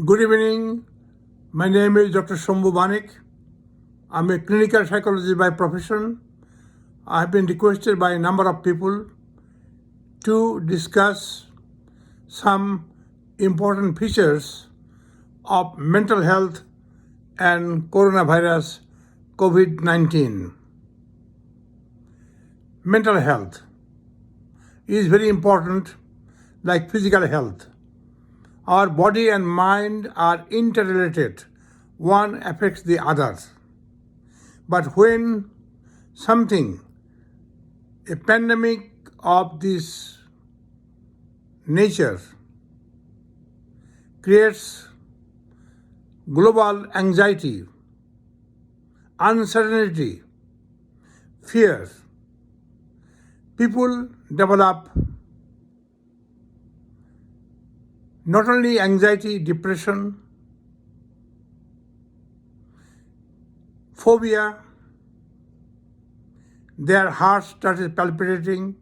Good evening. My name is Dr. Sambhu Banik. I'm a clinical psychologist by profession. I have been requested by a number of people to discuss some important features of mental health and coronavirus COVID-19. Mental health is very important, like physical health. Our body and mind are interrelated. One affects the other. But when something, a pandemic of this nature, creates global anxiety, uncertainty, fear, people develop not only anxiety, depression, phobia, their heart started palpitating,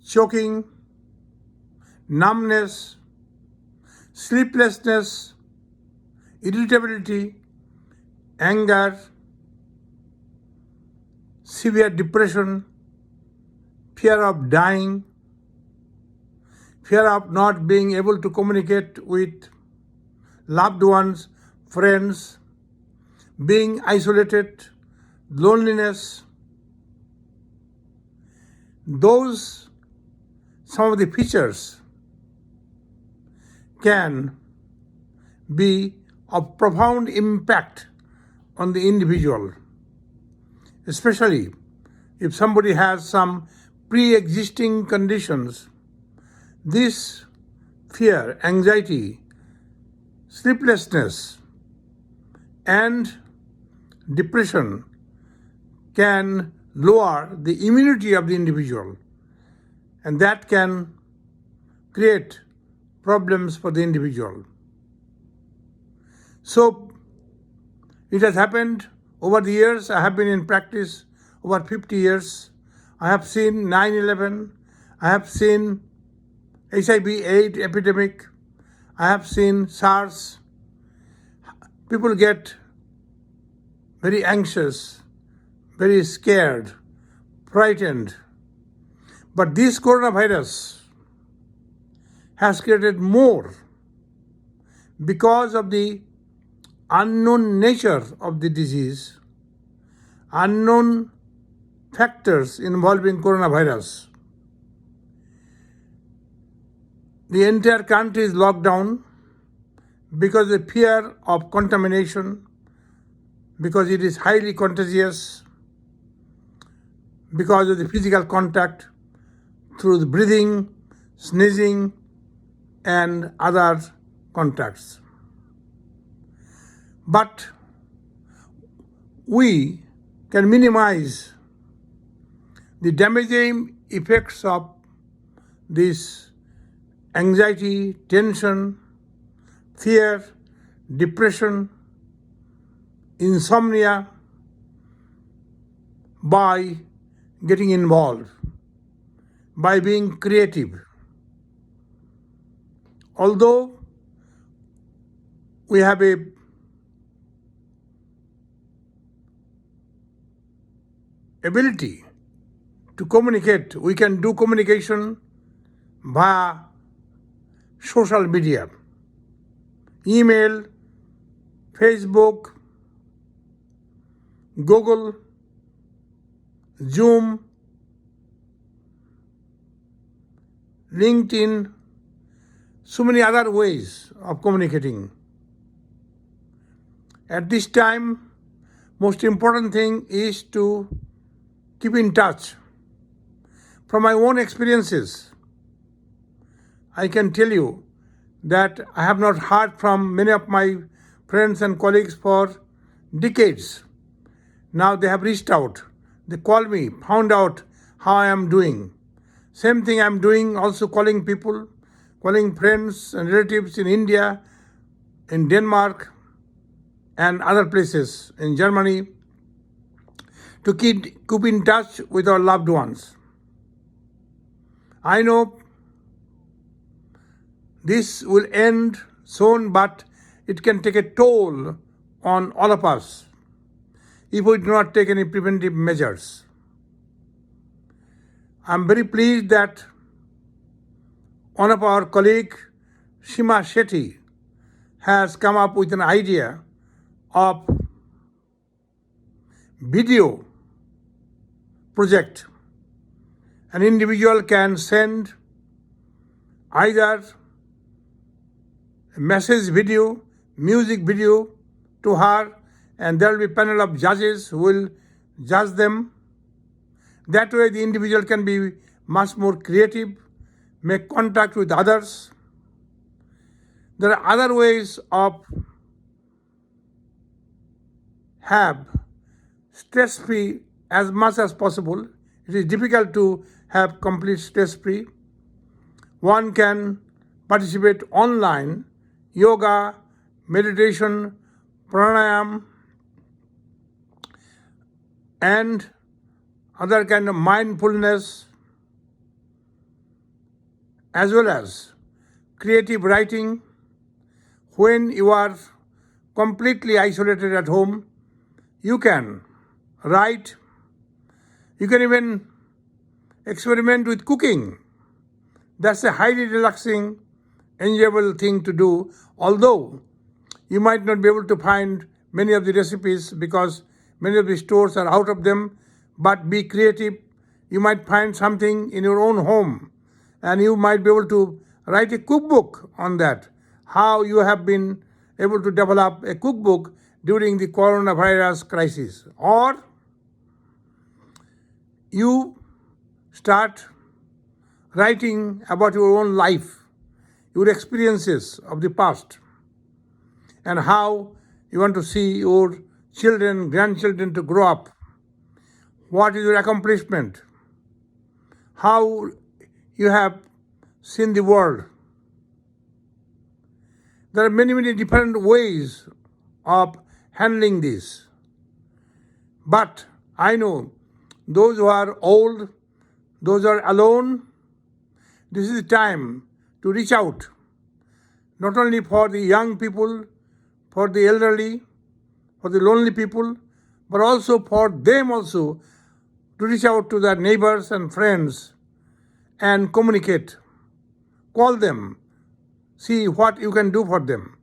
choking, numbness, sleeplessness, irritability, anger, severe depression, fear of dying, fear of not being able to communicate with loved ones, friends, being isolated, loneliness. Those, some of the features can be of profound impact on the individual, especially if somebody has some pre-existing conditions. This fear, anxiety, sleeplessness, and depression can lower the immunity of the individual, and that can create problems for the individual. So it has happened over the years. I have been in practice over 50 years. I have seen 9/11. I have seen HIV/AIDS epidemic. I have seen SARS. People get very anxious, very scared, frightened. But this coronavirus has created more because of the unknown nature of the disease, unknown factors involving coronavirus. The entire country is locked down because of the fear of contamination, because it is highly contagious, because of the physical contact through the breathing, sneezing, and other contacts. But we can minimize the damaging effects of this anxiety, tension, fear, depression, insomnia by getting involved, by being creative. Although we have a ability to communicate, we can do communication via social media, email, Facebook, Google, Zoom, LinkedIn, so many other ways of communicating. At this time, most important thing is to keep in touch. From my own experiences, I can tell you that I have not heard from many of my friends and colleagues for decades. Now they have reached out. They call me, found out how I am doing. Same thing I am doing, also calling people, calling friends and relatives in India, in Denmark, and other places, in Germany, to keep in touch with our loved ones. I know this will end soon, but it can take a toll on all of us if we do not take any preventive measures. I'm very pleased that one of our colleagues, Shima Shetty, has come up with an idea of video project. An individual can send either a message video, music video to her, and there will be a panel of judges who will judge them. That way the individual can be much more creative, make contact with others. There are other ways of have stress-free as much as possible. It is difficult to have complete stress-free. One can participate online, yoga, meditation, pranayam, and other kind of mindfulness, as well as creative writing. When you are completely isolated at home, you can write. You can even experiment with cooking. That's a highly relaxing, enjoyable thing to do, although you might not be able to find many of the recipes because many of the stores are out of them, but be creative. You might find something in your own home and you might be able to write a cookbook on that, how you have been able to develop a cookbook during the coronavirus crisis. Or you start writing about your own life, your experiences of the past, and how you want to see your children, grandchildren to grow up. What is your accomplishment? How you have seen the world. There are many, many different ways of handling this. But I know those who are old, those who are alone, this is the time to reach out, not only for the young people, for the elderly, for the lonely people, but also for them also to reach out to their neighbors and friends and communicate. Call them, see what you can do for them,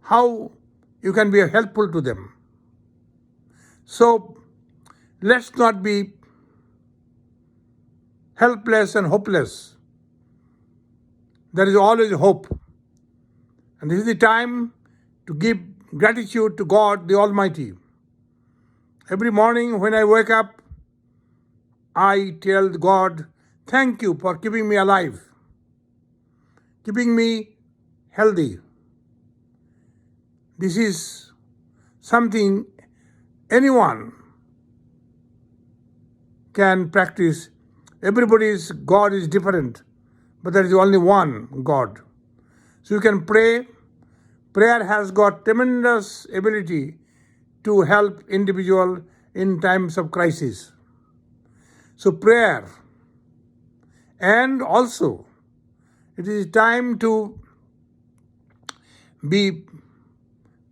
how you can be helpful to them. So let's not be helpless and hopeless. There is always hope. And this is the time to give gratitude to God the Almighty. Every morning when I wake up, I tell God, thank you for keeping me alive, keeping me healthy. This is something anyone can practice. Everybody's God is different, but there is only one God. So you can pray. Prayer has got tremendous ability to help individual in times of crisis. So prayer, and also it is time to be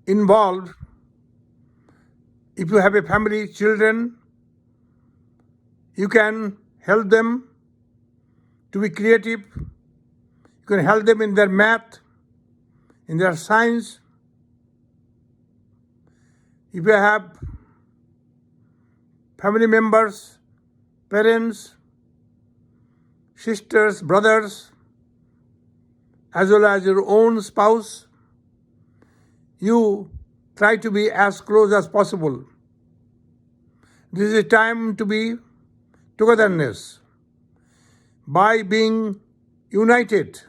involved. If you have a family, children, you can help them to be creative. You can help them in their math, in their science. If you have family members, parents, sisters, brothers, as well as your own spouse, you try to be as close as possible. This is a time to be togetherness. By being united,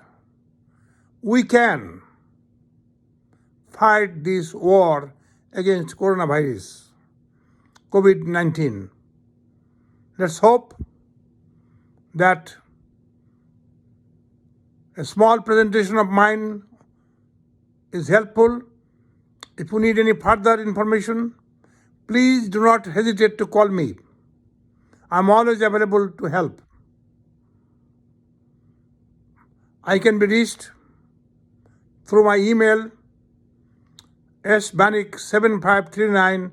we can fight this war against coronavirus, COVID-19. Let's hope that a small presentation of mine is helpful. If you need any further information, please do not hesitate to call me. I'm always available to help. I can be reached through my email, sbanik7539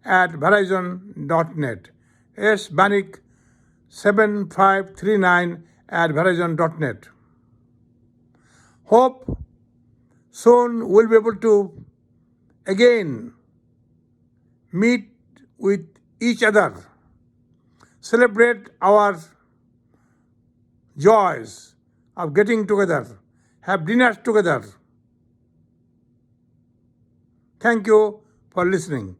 at verizon.net. sbanik7539 at verizon.net. Hope soon we'll be able to again meet with each other, celebrate our joys of getting together, have dinners together. Thank you for listening.